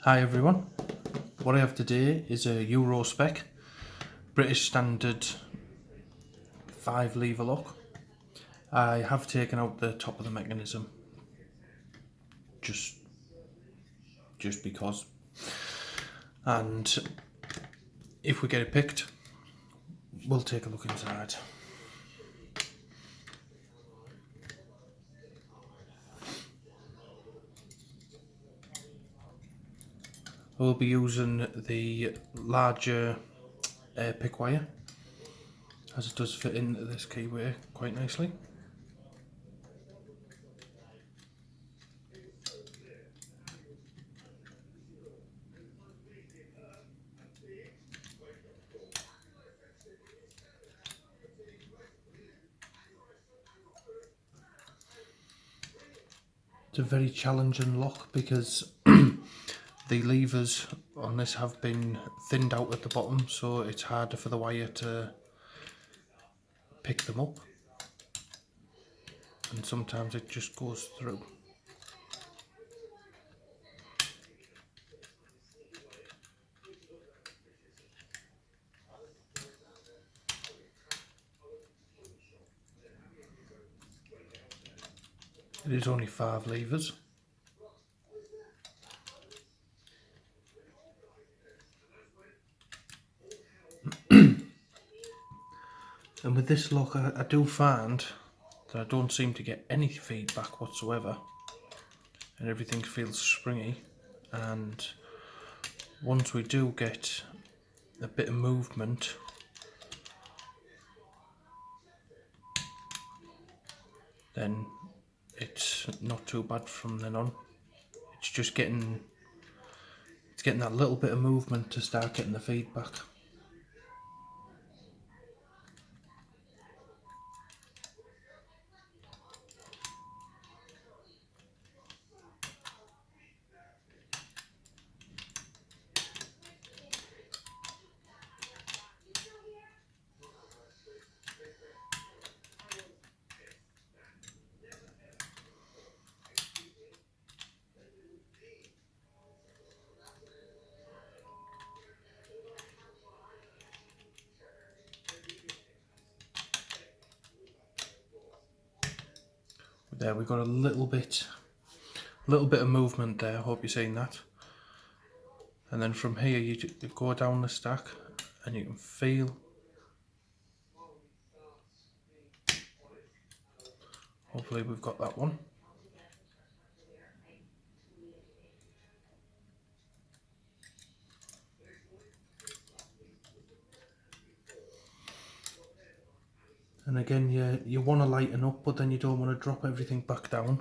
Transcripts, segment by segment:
Hi everyone, what I have today is a Eurospec British Standard 5 lever lock. I have taken out the top of the mechanism just because, and if we get it picked we'll take a look inside. We'll be using the larger air pick wire, as it does fit into this keyway quite nicely. It's a very challenging lock because the levers on this have been thinned out at the bottom, so it's harder for the wire to pick them up, and sometimes it just goes through. It is only 5 levers. And with this lock I do find that I don't seem to get any feedback whatsoever, and everything feels springy, and once we do get a bit of movement, then it's not too bad from then on. It's just getting that little bit of movement to start getting the feedback. There, we got a little bit of movement there. I hope you're seeing that. And then from here you go down the stack and you can feel, hopefully we've got that one. And again, you want to lighten up, but then you don't want to drop everything back down.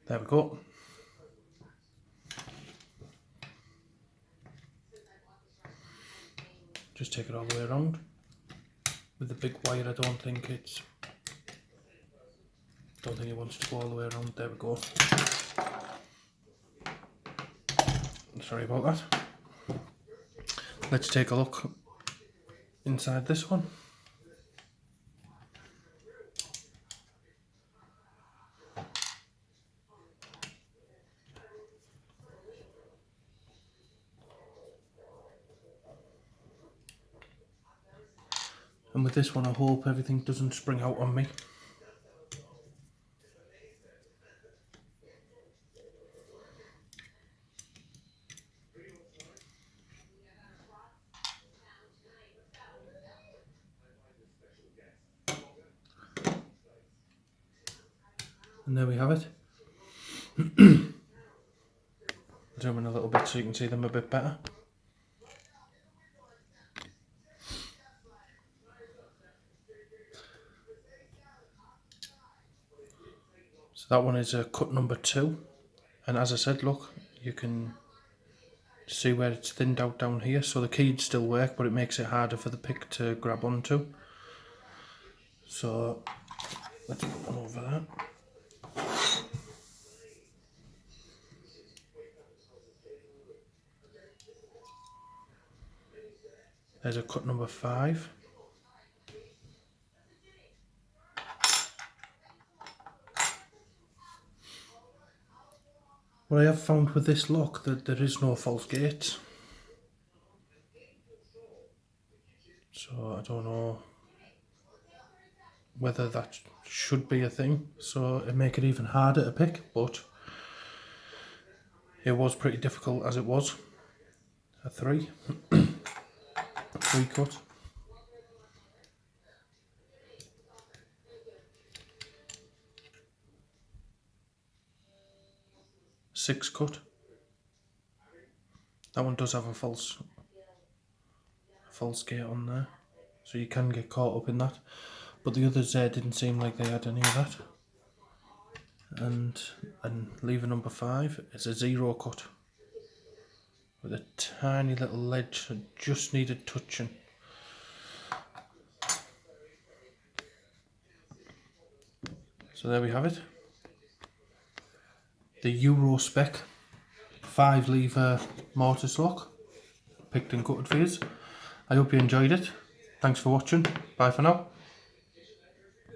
There we go. Just take it all the way around. With the big wire, I don't think it wants to go all the way around. There we go. Sorry about that. Let's take a look inside this one. And with this one, I hope everything doesn't spring out on me. And there we have it. Zoom in a little bit so you can see them a bit better. So that one is a cut number 2, and as I said, look, you can see where it's thinned out down here, so the key'd still work, but it makes it harder for the pick to grab onto. So let's put one over that. There's a cut number 5. What I have found with this lock, that there is no false gates. So I don't know whether that should be a thing, so it make it even harder to pick, but it was pretty difficult as it was. A 3 cut. Six cut. That one does have a false gate on there, so you can get caught up in that. But the others there didn't seem like they had any of that. And lever number 5 is a 0 cut with a tiny little ledge that just needed touching. So there we have it. The Eurospec 5 lever mortise lock, picked and gutted for you. I hope you enjoyed it. Thanks for watching. Bye for now.